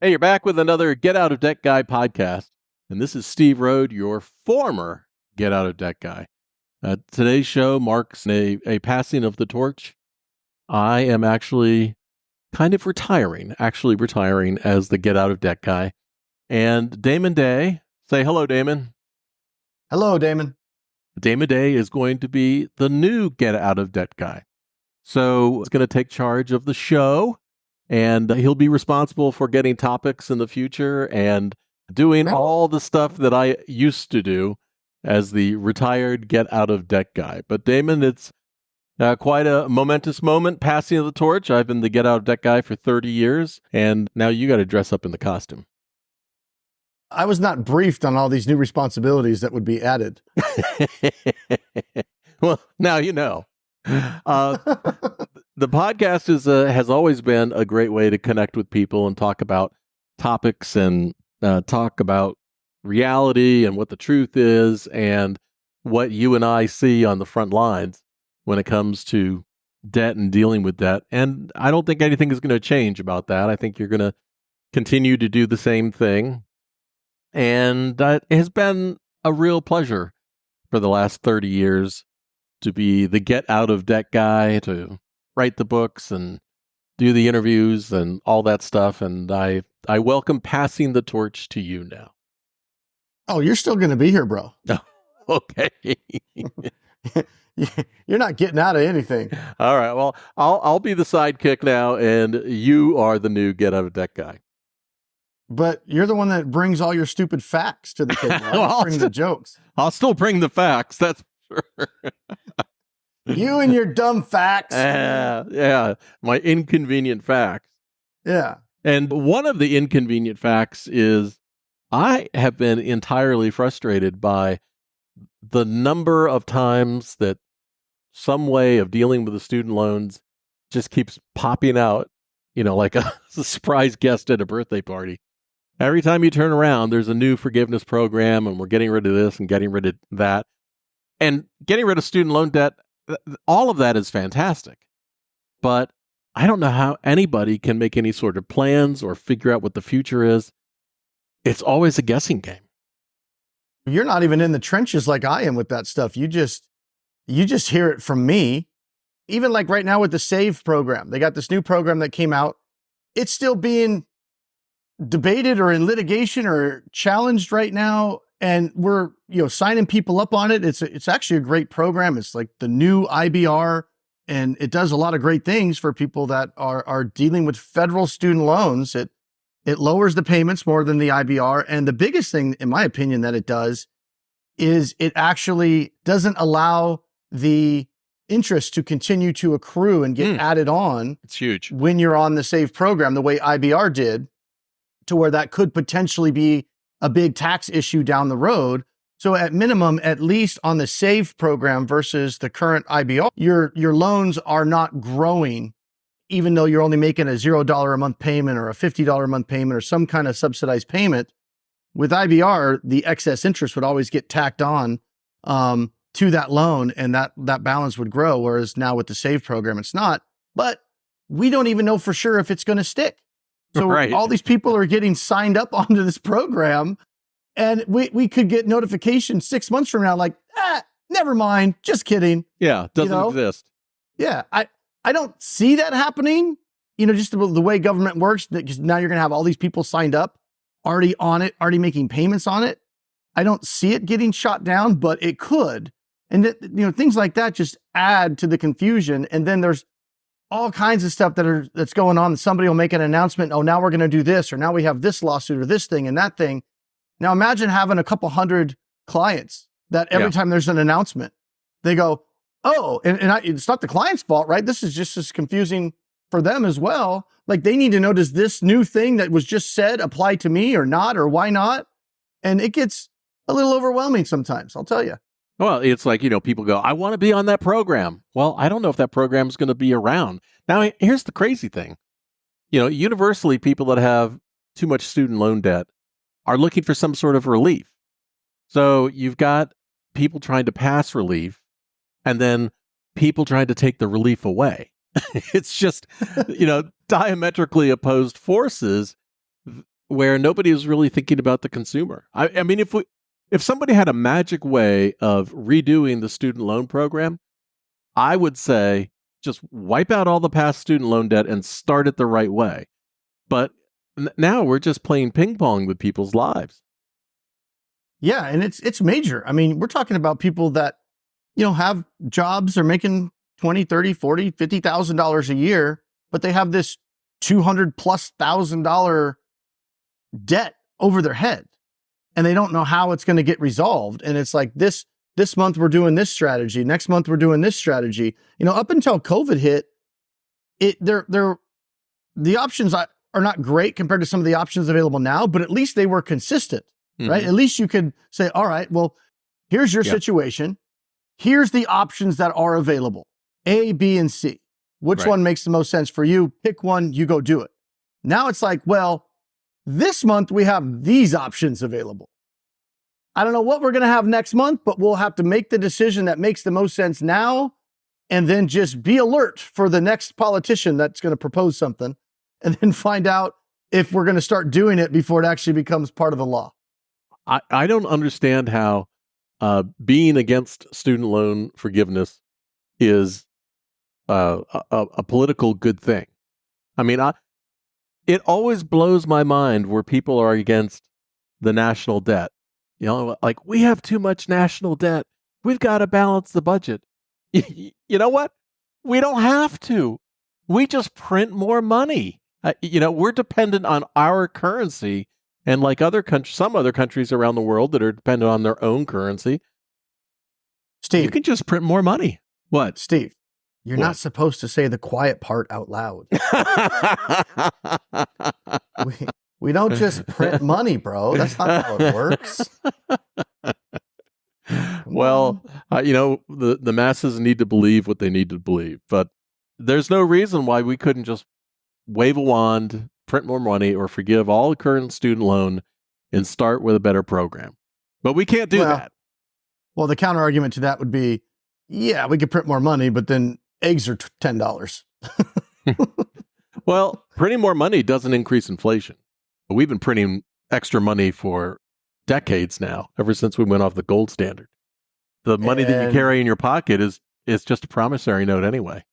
Hey, you're back with another Get Out of Debt Guy podcast. And this is Steve Rode, your former Get Out of Debt Guy. Today's show marks a passing of the torch. I am actually retiring as the Get Out of Debt Guy. And Damon Day, say hello, Damon. Hello, Damon. Damon Day is going to be the new Get Out of Debt Guy. So he's going to take charge of the show. And he'll be responsible for getting topics in the future and doing all the stuff that I used to do as the retired Get Out of Debt Guy. But Damon, it's quite a momentous moment, passing of the torch. I've been the Get Out of Debt Guy for 30 years, and now you got to dress up in the costume. I was not briefed on all these new responsibilities that would be added. Well, now you know. The podcast has always been a great way to connect with people and talk about topics and talk about reality and what the truth is and what you and I see on the front lines when it comes to debt and dealing with debt. And I don't think anything is going to change about that. I think you're going to continue to do the same thing. And it has been a real pleasure for the last 30 years to be the Get Out of Debt Guy, to write the books and do the interviews and all that stuff. And I welcome passing the torch to you now. Oh, you're still going to be here, bro. Okay. You're not getting out of anything. All right. Well, I'll be the sidekick now, and you are the new Get Out of Debt Guy. But you're the one that brings all your stupid facts to the table. I bring the jokes. I'll still bring the facts. That's for sure. You and your dumb facts. Yeah, my inconvenient facts. Yeah. And one of the inconvenient facts is I have been entirely frustrated by the number of times that some way of dealing with the student loans just keeps popping out, like a surprise guest at a birthday party. Every time you turn around, there's a new forgiveness program, and we're getting rid of this and getting rid of that. And getting rid of student loan debt, all of that is fantastic. But I don't know how anybody can make any sort of plans or figure out what the future is. It's always a guessing game. You're not even in the trenches like I am with that stuff. You just hear it from me. Even like right now with the SAVE program, they got this new program that came out. It's still being debated or in litigation or challenged right now. And we're, signing people up on it. It's actually a great program. It's like the new IBR, and it does a lot of great things for people that are dealing with federal student loans. It lowers the payments more than the IBR. And the biggest thing, in my opinion, that it does is it actually doesn't allow the interest to continue to accrue and get added on. It's huge. When you're on the SAVE program, the way IBR did, to where that could potentially be a big tax issue down the road. So at minimum, at least on the SAVE program versus the current IBR, your loans are not growing, even though you're only making a $0 a month payment or a $50 a month payment or some kind of subsidized payment. With IBR, the excess interest would always get tacked on to that loan, and that balance would grow. Whereas now with the SAVE program, it's not. But we don't even know for sure if it's going to stick. So all these people are getting signed up onto this program, and we could get notifications 6 months from now, like, never mind, just kidding. Yeah, doesn't exist. Yeah, I don't see that happening. Just the way government works, because now you're going to have all these people signed up, already on it, already making payments on it. I don't see it getting shot down, but it could. And things like that just add to the confusion. And then there's all kinds of stuff that's going on. Somebody will make an announcement. Oh, now we're going to do this, or now we have this lawsuit or this thing and that thing. Now imagine having a couple hundred clients that every time there's an announcement, they go, oh, and it's not the client's fault, right? This is just as confusing for them as well. Like, they need to know, does this new thing that was just said apply to me or not, or why not? And it gets a little overwhelming sometimes, I'll tell you. Well, it's like, people go, I want to be on that program. Well, I don't know if that program is going to be around. Now, here's the crazy thing. Universally, people that have too much student loan debt are looking for some sort of relief. So you've got people trying to pass relief, and then people trying to take the relief away. It's just, diametrically opposed forces where nobody is really thinking about the consumer. I mean, if somebody had a magic way of redoing the student loan program, I would say just wipe out all the past student loan debt and start it the right way. But now we're just playing ping pong with people's lives. Yeah, and it's major. I mean, we're talking about people that, have jobs, are making 20, 30, 40, $50,000 a year, but they have this $200,000+ debt over their head, and they don't know how it's going to get resolved. And it's like this month we're doing this strategy, next month we're doing this strategy. Up until COVID hit, the options are not great compared to some of the options available now, but at least they were consistent, right? At least you could say, all right, well, here's your situation. Here's the options that are available, A, B, and C. Which one makes the most sense for you? Pick one, you go do it. Now it's like, well, this month we have these options available. I don't know what we're going to have next month, but we'll have to make the decision that makes the most sense now, and then just be alert for the next politician that's going to propose something, and then find out if we're going to start doing it before it actually becomes part of the law. I don't understand how being against student loan forgiveness is a political good thing. I mean, it always blows my mind where people are against the national debt. Like, we have too much national debt. We've got to balance the budget. You know what? We don't have to. We just print more money. We're dependent on our currency, and like some other countries around the world that are dependent on their own currency. Steve, you can just print more money. What? Steve, you're not supposed to say the quiet part out loud. We don't just print money, bro. That's not how it works. Well, the masses need to believe what they need to believe, but there's no reason why we couldn't just wave a wand, print more money, or forgive all current student loan and start with a better program. But we can't do that. Well, the counter argument to that would be, yeah, we could print more money, but then eggs are $10. Well, printing more money doesn't increase inflation. We've been printing extra money for decades now, ever since we went off the gold standard. The money that you carry in your pocket is just a promissory note anyway.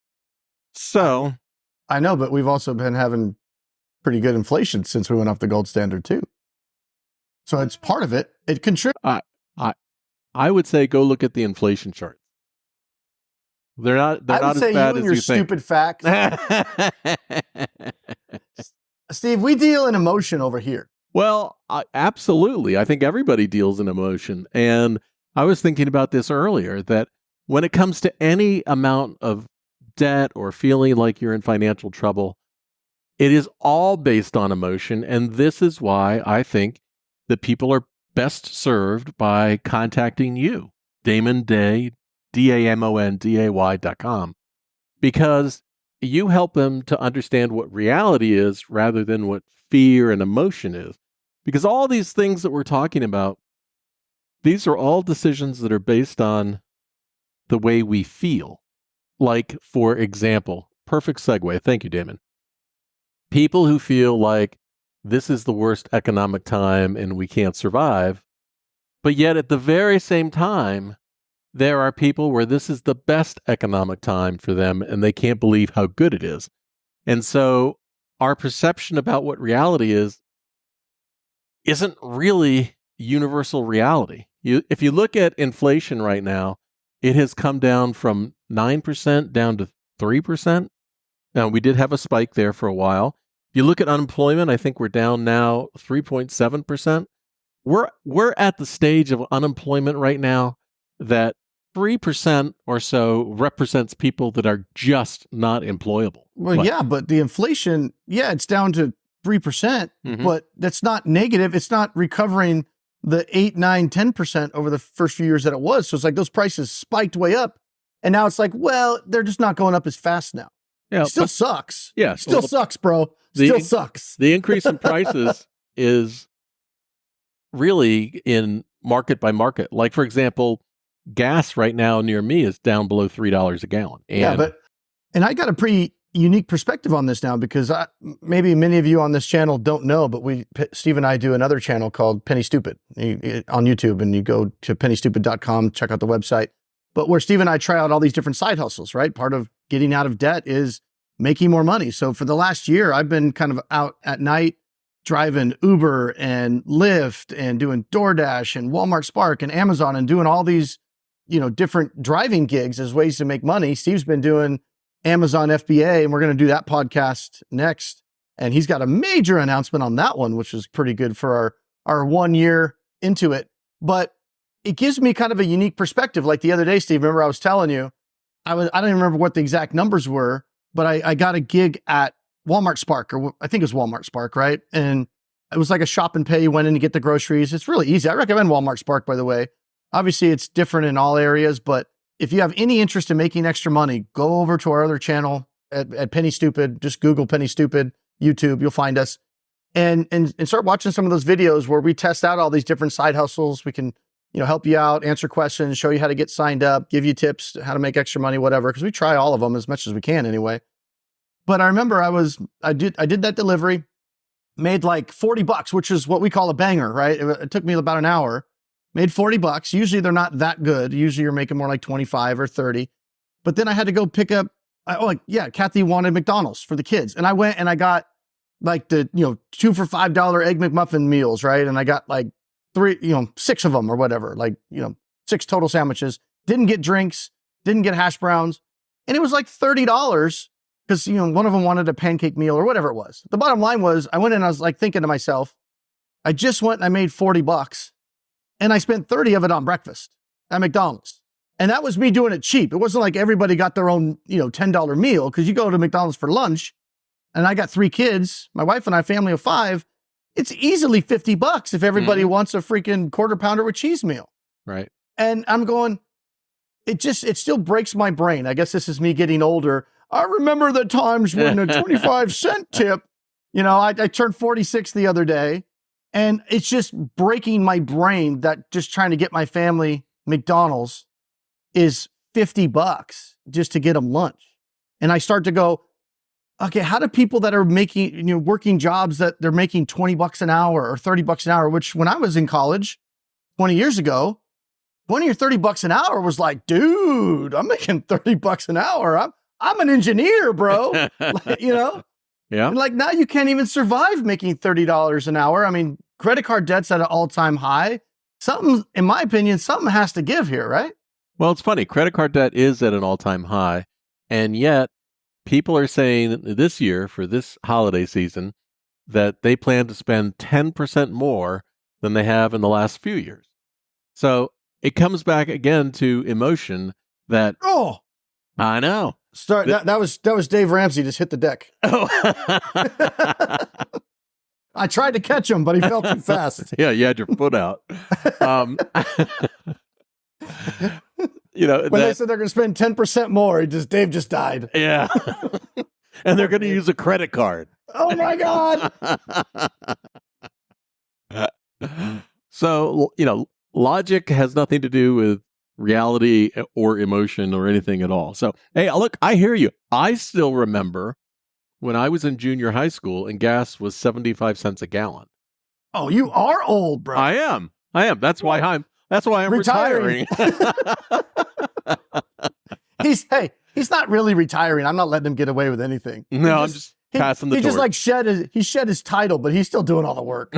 So I know, but we've also been having pretty good inflation since we went off the gold standard too. So it's part of it. It contributes. I would say go look at the inflation charts. They're not as bad as you think. Stupid facts. Steve, we deal in emotion over here. Well, absolutely. I think everybody deals in emotion. And I was thinking about this earlier, that when it comes to any amount of debt or feeling like you're in financial trouble, it is all based on emotion. And this is why I think that people are best served by contacting you, Damon Day, DAMONDAY.com, because you help them to understand what reality is rather than what fear and emotion is. Because all these things that we're talking about, these are all decisions that are based on the way we feel. Like, for example, perfect segue. Thank you, Damon. People who feel like this is the worst economic time and we can't survive, but yet at the very same time, there are people where this is the best economic time for them and they can't believe how good it is. And so our perception about what reality is isn't really universal reality. If you look at inflation right now, it has come down from 9% down to 3%. Now, we did have a spike there for a while. If you look at unemployment, I think we're down now 3.7%. We're at the stage of unemployment right now that 3% or so represents people that are just not employable. Well, yeah, but the inflation, it's down to 3%, but that's not negative. It's not recovering the 8, 9, 10% over the first few years that it was. So it's like those prices spiked way up. And now it's like, well, they're just not going up as fast now. Yeah, it still sucks. Yeah. Still sucks, bro. Still sucks. The increase in prices is really in market by market. Like, for example, gas right now near me is down below $3 a gallon. And and I got a pretty unique perspective on this now because maybe many of you on this channel don't know, but Steve and I do another channel called Penny Stupid on YouTube, and you go to pennystupid.com, check out the website. But where Steve and I try out all these different side hustles, right? Part of getting out of debt is making more money. So for the last year, I've been kind of out at night driving Uber and Lyft and doing DoorDash and Walmart Spark and Amazon and doing all these, different driving gigs as ways to make money. Steve's been doing Amazon FBA, and we're going to do that podcast next. And he's got a major announcement on that one, which is pretty good for our 1 year into it. But it gives me kind of a unique perspective. Like the other day, Steve, remember I was telling you, I don't even remember what the exact numbers were, but I got a gig at Walmart Spark, or I think it was Walmart Spark, right? And it was like a shop and pay. You went in to get the groceries. It's really easy. I recommend Walmart Spark, by the way. Obviously, it's different in all areas, but if you have any interest in making extra money, go over to our other channel at Penny Stupid. Just Google Penny Stupid, YouTube, you'll find us. And start watching some of those videos where we test out all these different side hustles. We can, help you out, answer questions, show you how to get signed up, give you tips, how to make extra money, whatever, because we try all of them as much as we can anyway. But I remember I did that delivery, made like $40, which is what we call a banger, right? It took me about an hour. Made $40. Usually they're not that good. Usually you're making more like 25 or 30. But then I had to go pick up, Kathy wanted McDonald's for the kids. And I went and I got like the, 2 for $5 Egg McMuffin meals, right? And I got like 6 of them or whatever, like, 6 total sandwiches. Didn't get drinks, didn't get hash browns. And it was like $30 because, one of them wanted a pancake meal or whatever it was. The bottom line was I went in and I was like thinking to myself, I just went and I made $40. And I spent 30 of it on breakfast at McDonald's. And that was me doing it cheap. It wasn't like everybody got their own, $10 meal, because you go to McDonald's for lunch, and I got 3 kids, my wife and I, family of 5. It's easily $50 if everybody wants a freaking quarter pounder with cheese meal. Right. And I'm going, it still breaks my brain. I guess this is me getting older. I remember the times when a 25-cent tip, I turned 46 the other day. And it's just breaking my brain that just trying to get my family McDonald's is $50 just to get them lunch. And I start to go, okay, how do people that are making, working jobs that they're making $20 an hour or $30 an hour, which when I was in college 20 years ago, 20 or $30 an hour was like, dude, I'm making $30 an hour. I'm an engineer, bro. Yeah. And like now you can't even survive making $30 an hour. I mean, credit card debt's at an all-time high. Something, in my opinion, something has to give here, right? Well, it's funny. Credit card debt is at an all-time high. And yet people are saying this year for this holiday season that they plan to spend 10% more than they have in the last few years. So it comes back again to emotion that, I know. That was Dave Ramsey just hit the deck. Oh. I tried to catch him, but he fell too fast. Yeah, you had your foot out. When they said they're going to spend 10% more, Dave just died. Yeah. And they're going to use a credit card. Oh my God. So, logic has nothing to do with reality or emotion or anything at all. So, hey, look, I hear you. I still remember when I was in junior high school and gas was 75 cents a gallon. Oh, you are old, bro. I am. That's why I'm retiring. He's not really retiring. I'm not letting him get away with anything. No, I'm just passing the torch. He just like shed his title, but he's still doing all the work.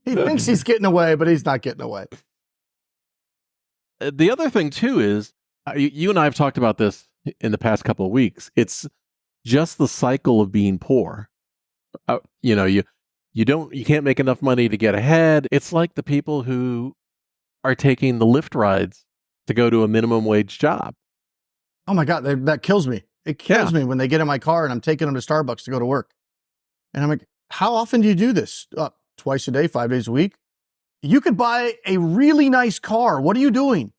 He thinks he's getting away, but he's not getting away. The other thing too is you and I have talked about this in the past couple of weeks. It's just the cycle of being poor. You can't make enough money to get ahead. It's like the people who are taking the Lyft rides to go to a minimum wage job. Oh my God, that kills me. It kills me when they get in my car and I'm taking them to Starbucks to go to work. And I'm like, how often do you do this? Twice a day, 5 days a week. You could buy a really nice car. What are you doing?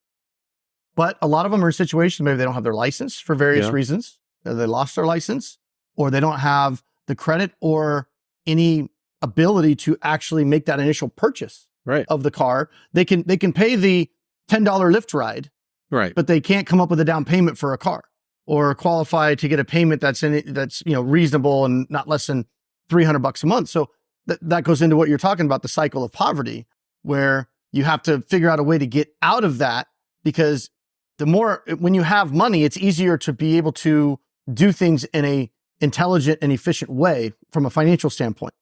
But a lot of them are in situations, maybe they don't have their license for various reasons. They lost their license, or they don't have the credit or any ability to actually make that initial purchase of the car. They can pay the $10 Lyft ride, right? But they can't come up with a down payment for a car. or qualify to get a payment that's reasonable and not less than $300 a month. So that goes into what you're talking about, the cycle of poverty, where you have to figure out a way to get out of that, because when you have money, it's easier to be able to do things in a intelligent and efficient way from a financial standpoint.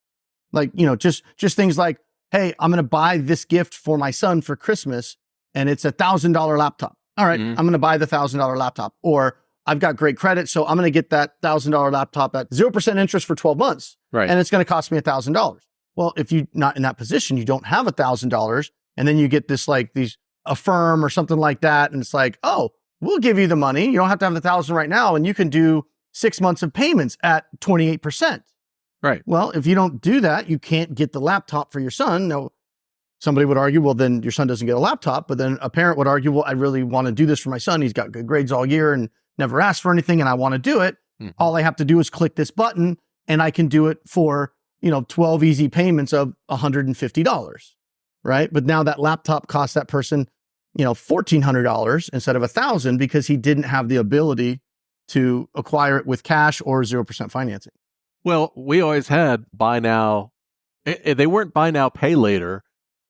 Like, just things like, hey, I'm going to buy this gift for my son for Christmas, and it's $1,000 laptop. All right, I'm going to buy the $1,000 laptop. Or I've got great credit, so I'm going to get that $1,000 laptop at 0% interest for 12 months. Right. And it's going to cost me $1,000. Well, if you're not in that position, you don't have $1,000, and then you get this Affirm or something like that, and it's like, oh, we'll give you the money. You don't have to have the $1,000 right now, and you can do 6 months of payments at 28%. Right. Well, if you don't do that, you can't get the laptop for your son. Now, somebody would argue, well, then your son doesn't get a laptop. But then a parent would argue, well, I really want to do this for my son. He's got good grades all year and never asked for anything, and I want to do it. Mm-hmm. All I have to do is click this button, and I can do it for 12 easy payments of $150, right? But now that laptop costs that person $1,400 instead of $1,000 because he didn't have the ability to acquire it with cash or 0% financing. Well, we always had buy now. They weren't buy now, pay later.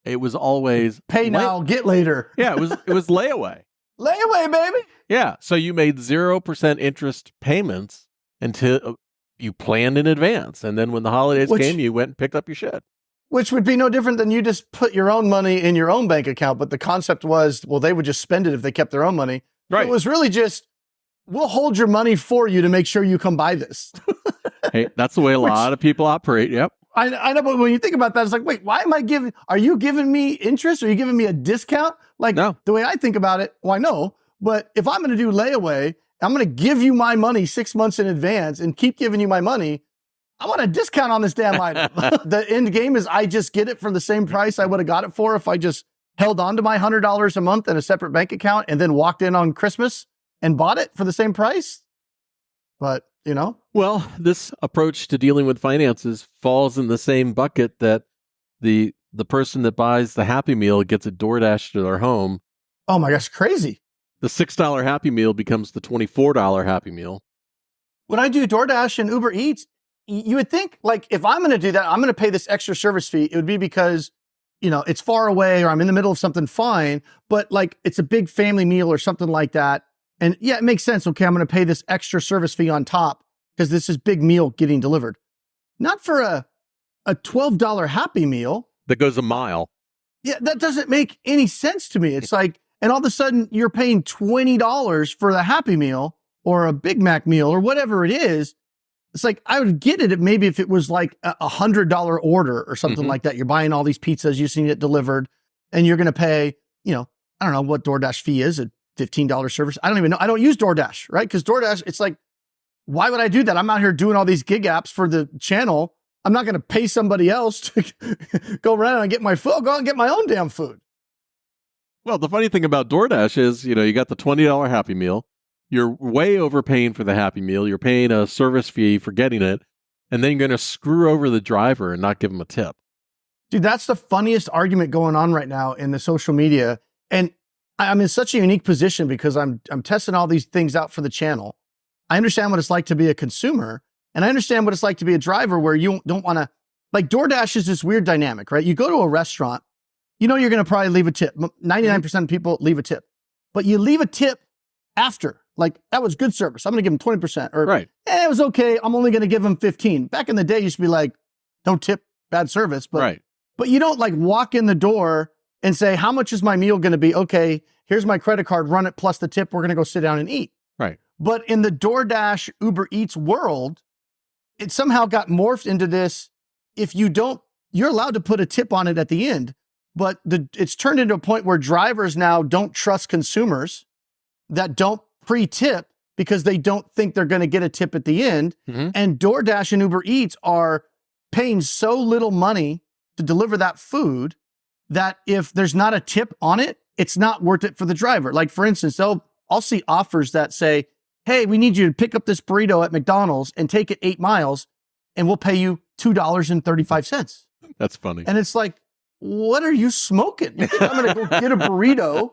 It was always pay now, get later. Yeah, it was layaway. Layaway, baby. Yeah, so you made 0% interest payments until you planned in advance, and then when the holidays came, you went and picked up your shit. Which would be no different than you just put your own money in your own bank account. But the concept was, well, they would just spend it if they kept their own money. Right. It was really just, we'll hold your money for you to make sure you come buy this. Hey, that's the way a lot of people operate. Yep. I know, but when you think about that, it's like, wait, why am I are you giving me interest? Are you giving me a discount? No. The way I think about it, well, I know, but if I'm going to do layaway, I'm going to give you my money 6 months in advance and keep giving you my money. I want a discount on this damn item. The end game is I just get it for the same price I would have got it for if I just held on to my $100 a month in a separate bank account and then walked in on Christmas and bought it for the same price. But, Well, this approach to dealing with finances falls in the same bucket that the person that buys the Happy Meal gets a DoorDash to their home. Oh my gosh, crazy. The $6 Happy Meal becomes the $24 Happy Meal. When I do DoorDash and Uber Eats, you would think, if I'm going to do that, I'm going to pay this extra service fee. It would be because, it's far away or I'm in the middle of something, fine. But it's a big family meal or something like that. And yeah, it makes sense. Okay, I'm going to pay this extra service fee on top because this is big meal getting delivered. Not for a $12 Happy Meal. That goes a mile. Yeah, that doesn't make any sense to me. It's and all of a sudden you're paying $20 for the Happy Meal or a Big Mac meal or whatever it is. It's I would get it maybe if it was a $100 order or something like that. You're buying all these pizzas, you just need it delivered, and you're going to pay, I don't know what DoorDash fee is, a $15 service. I don't even know. I don't use DoorDash, right? Because DoorDash, it's why would I do that? I'm out here doing all these gig apps for the channel. I'm not going to pay somebody else to go around and get my food. I'll go out and get my own damn food. Well, the funny thing about DoorDash is, you got the $20 Happy Meal. You're way overpaying for the Happy Meal. You're paying a service fee for getting it. And then you're going to screw over the driver and not give him a tip. Dude, that's the funniest argument going on right now in the social media. And I'm in such a unique position because I'm testing all these things out for the channel. I understand what it's like to be a consumer. And I understand what it's like to be a driver where you don't want to, DoorDash is this weird dynamic, right? You go to a restaurant, you're going to probably leave a tip. 99% of people leave a tip. But you leave a tip after. That was good service. I'm going to give them 20%. Or, right. It was okay. I'm only going to give them 15. Back in the day, you used to be don't tip, bad service. But, right. But you don't walk in the door and say, how much is my meal going to be? Okay, here's my credit card, run it plus the tip. We're going to go sit down and eat. Right. But in the DoorDash, Uber Eats world, it somehow got morphed into this. If you don't, you're allowed to put a tip on it at the end. But it's turned into a point where drivers now don't trust consumers that don't pre-tip because they don't think they're going to get a tip at the end. Mm-hmm. And DoorDash and Uber Eats are paying so little money to deliver that food that if there's not a tip on it, it's not worth it for the driver. For instance, I'll see offers that say, hey, we need you to pick up this burrito at McDonald's and take it 8 miles and we'll pay you $2.35. That's funny. And it's what are you smoking? You think I'm going to go get a burrito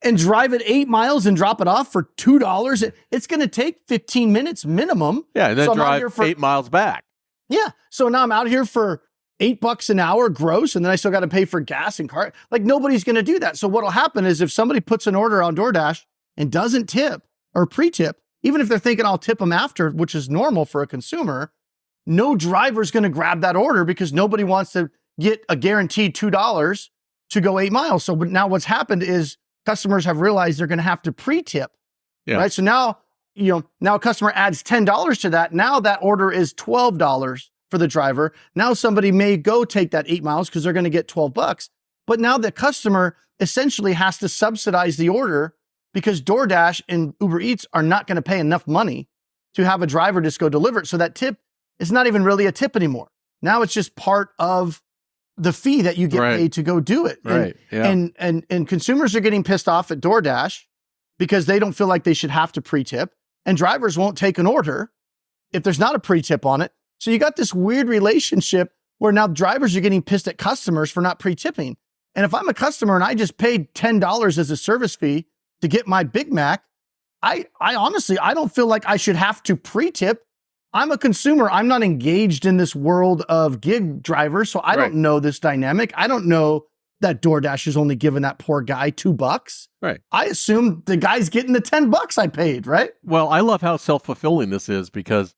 and drive it 8 miles and drop it off for $2? It's going to take 15 minutes minimum. Yeah, and then So I'm out drive here for- 8 miles back. Yeah. So now I'm out here for $8 an hour gross, and then I still got to pay for gas and car. Like, nobody's going to do that. So what'll happen is if somebody puts an order on DoorDash and doesn't tip or pre-tip, even if they're thinking I'll tip them after, which is normal for a consumer, no driver's going to grab that order because nobody wants to get a guaranteed $2 to go 8 miles. So now what's happened is customers have realized they're going to have to pre-tip, right? So now, now a customer adds $10 to that. Now that order is $12 for the driver. Now somebody may go take that 8 miles because they're going to get $12. But now the customer essentially has to subsidize the order because DoorDash and Uber Eats are not going to pay enough money to have a driver just go deliver it. So that tip is not even really a tip anymore. Now it's just part of the fee that you get paid to go do it. Right. And consumers are getting pissed off at DoorDash because they don't feel like they should have to pre-tip, and drivers won't take an order if there's not a pre-tip on it. So you got this weird relationship where now drivers are getting pissed at customers for not pre-tipping. And if I'm a customer and I just paid $10 as a service fee to get my Big Mac, I honestly, I don't feel like I should have to pre-tip. I'm a consumer. I'm not engaged in this world of gig drivers, so I don't know this dynamic. I don't know that DoorDash is only giving that poor guy $2. Right. I assume the guy's getting the $10 I paid, right? Well, I love how self-fulfilling this is because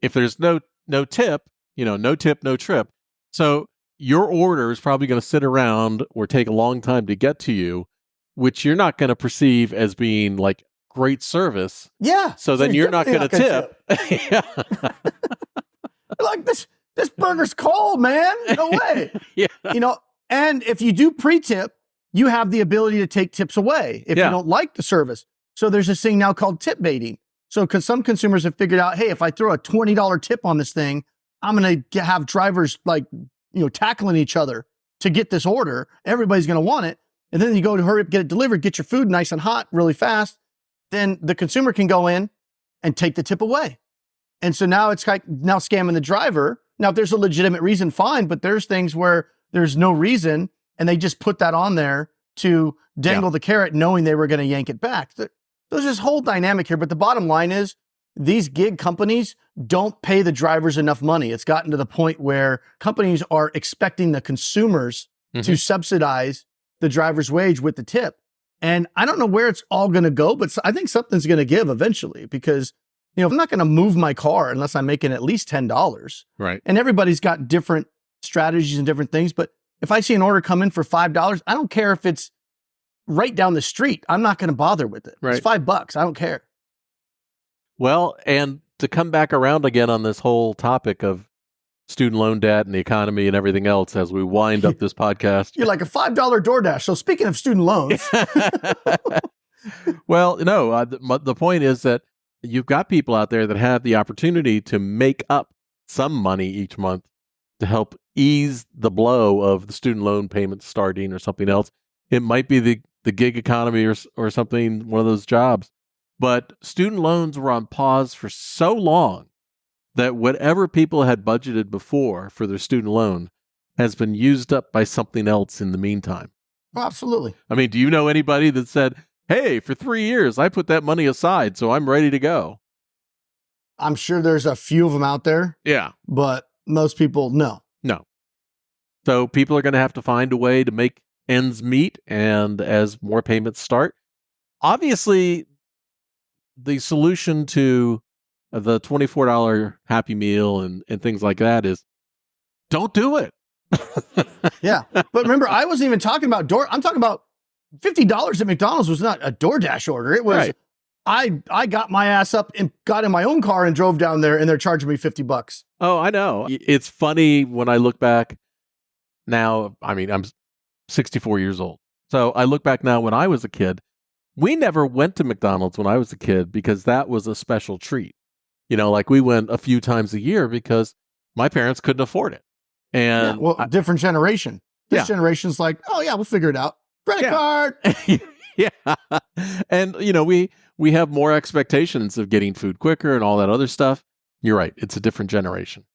if there's no tip, no tip, no trip. So your order is probably going to sit around or take a long time to get to you, which you're not going to perceive as being like great service. Yeah. So then you're not going to tip. Yeah. Like this burger's cold, man. No way. Yeah. And if you do pre-tip, you have the ability to take tips away if you don't like the service. So there's this thing now called tip baiting. So because some consumers have figured out, hey, if I throw a $20 tip on this thing, I'm going to have drivers tackling each other to get this order. Everybody's going to want it. And then you go to hurry up, get it delivered, get your food nice and hot really fast. Then the consumer can go in and take the tip away. And so now it's like now scamming the driver. Now, if there's a legitimate reason, fine, but there's things where there's no reason and they just put that on there to dangle the carrot knowing they were going to yank it back. There's this whole dynamic here, but the bottom line is these gig companies don't pay the drivers enough money. It's gotten to the point where companies are expecting the consumers to subsidize the driver's wage with the tip. And I don't know where it's all going to go, but I think something's going to give eventually because, I'm not going to move my car unless I'm making at least $10. Right. And everybody's got different strategies and different things. But if I see an order come in for $5, I don't care if it's right down the street. I'm not going to bother with it. Right. It's $5. I don't care. Well, and to come back around again on this whole topic of student loan debt and the economy and everything else as we wind up this podcast. You're like a $5 DoorDash. So speaking of student loans. Well, no, the point is that you've got people out there that have the opportunity to make up some money each month to help ease the blow of the student loan payments starting or something else. It might be the gig economy or something, one of those jobs. But student loans were on pause for so long that whatever people had budgeted before for their student loan has been used up by something else in the meantime. Oh, absolutely. I mean, do you know anybody that said, hey, for 3 years, I put that money aside, so I'm ready to go? I'm sure there's a few of them out there. Yeah. But most people, no. No. So people are going to have to find a way to make ends meet, and as more payments start, obviously the solution to the $24 Happy Meal and things like that is don't do it. Yeah. But remember, I wasn't even talking about I'm talking about $50 at McDonald's was not a DoorDash order. It was, I got my ass up and got in my own car and drove down there and they're charging me $50. Oh, I know. It's funny when I look back now. I mean, I'm 64 years old. So I look back now when I was a kid, we never went to McDonald's when I was a kid because that was a special treat. Like we went a few times a year because my parents couldn't afford it. And different generation. This generation's like, oh yeah, we'll figure it out. Credit card. Yeah. And we have more expectations of getting food quicker and all that other stuff. You're right. It's a different generation.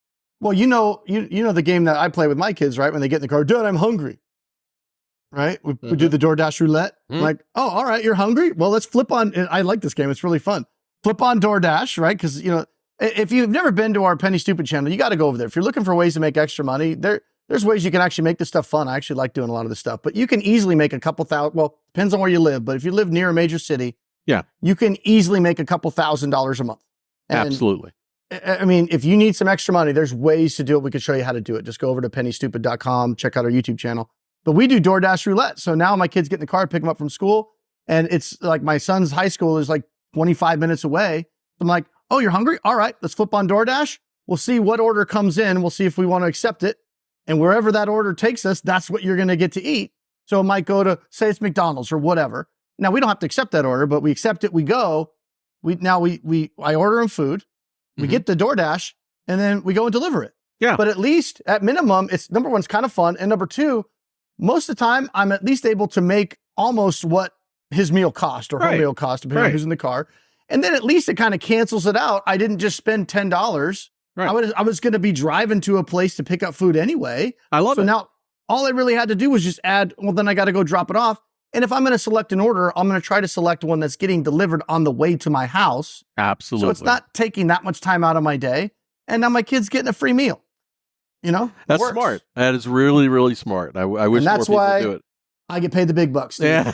Well, you know the game that I play with my kids, right? When they get in the car, Dad, I'm hungry. Right? We do the DoorDash roulette. Like, oh, all right, you're hungry? Well, let's flip on. I like this game. It's really fun. Flip on DoorDash, right? Because, if you've never been to our Penny Stupid channel, you got to go over there. If you're looking for ways to make extra money, there's ways you can actually make this stuff fun. I actually like doing a lot of this stuff. But you can easily make a couple thousand. Well, depends on where you live. But if you live near a major city, yeah, you can easily make a couple $1,000s a month. And absolutely. I mean, if you need some extra money, there's ways to do it. We can show you how to do it. Just go over to pennystupid.com, check out our YouTube channel. But we do DoorDash roulette. So now my kids get in the car, pick them up from school. And it's like my son's high school is like 25 minutes away. I'm like, oh, you're hungry? All right, let's flip on DoorDash. We'll see what order comes in. We'll see if we want to accept it. And wherever that order takes us, that's what you're going to get to eat. So it might go to, say it's McDonald's or whatever. Now we don't have to accept that order, but we accept it. We go. I order them food. We get the DoorDash, and then we go and deliver it. Yeah. But at least, at minimum, it's number one, it's kind of fun. And number two, most of the time, I'm at least able to make almost what his meal cost or her meal cost, depending on who's in the car. And then at least it kind of cancels it out. I didn't just spend $10. Right. I was going to be driving to a place to pick up food anyway. I love it. So now all I really had to do was just add, well, then I got to go drop it off. And if I'm going to select an order, I'm going to try to select one that's getting delivered on the way to my house. Absolutely. So it's not taking that much time out of my day. And now my kid's getting a free meal. That's smart. That is really, really smart. I wish more people would do it. I get paid the big bucks. Yeah.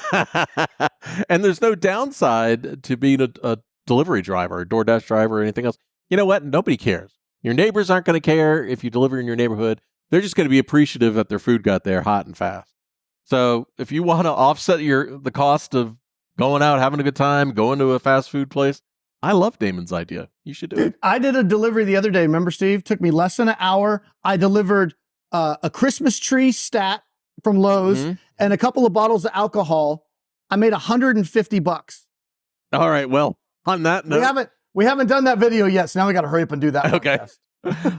And there's no downside to being a delivery driver, a DoorDash driver, or anything else. You know what? Nobody cares. Your neighbors aren't going to care if you deliver in your neighborhood. They're just going to be appreciative that their food got there hot and fast. So if you want to offset the cost of going out, having a good time, going to a fast food place, I love Damon's idea. You should do it. I did a delivery the other day. Remember, Steve? Took me less than an hour. I delivered a Christmas tree stat from Lowe's and a couple of bottles of alcohol. I made $150. All right. Well, on that note, we haven't done that video yet, so now we got to hurry up and do that. Okay.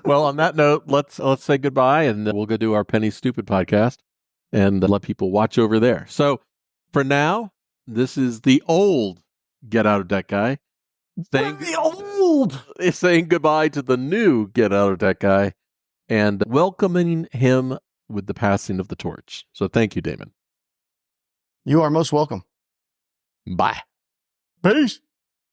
Well, on that note, let's say goodbye, and we'll go do our Penny Stupid podcast and let people watch over there. So for now, this is the old Get Out of Debt guy saying goodbye to the new Get Out of Debt guy and welcoming him with the passing of the torch. So thank you, Damon. You are most welcome. Bye. Peace.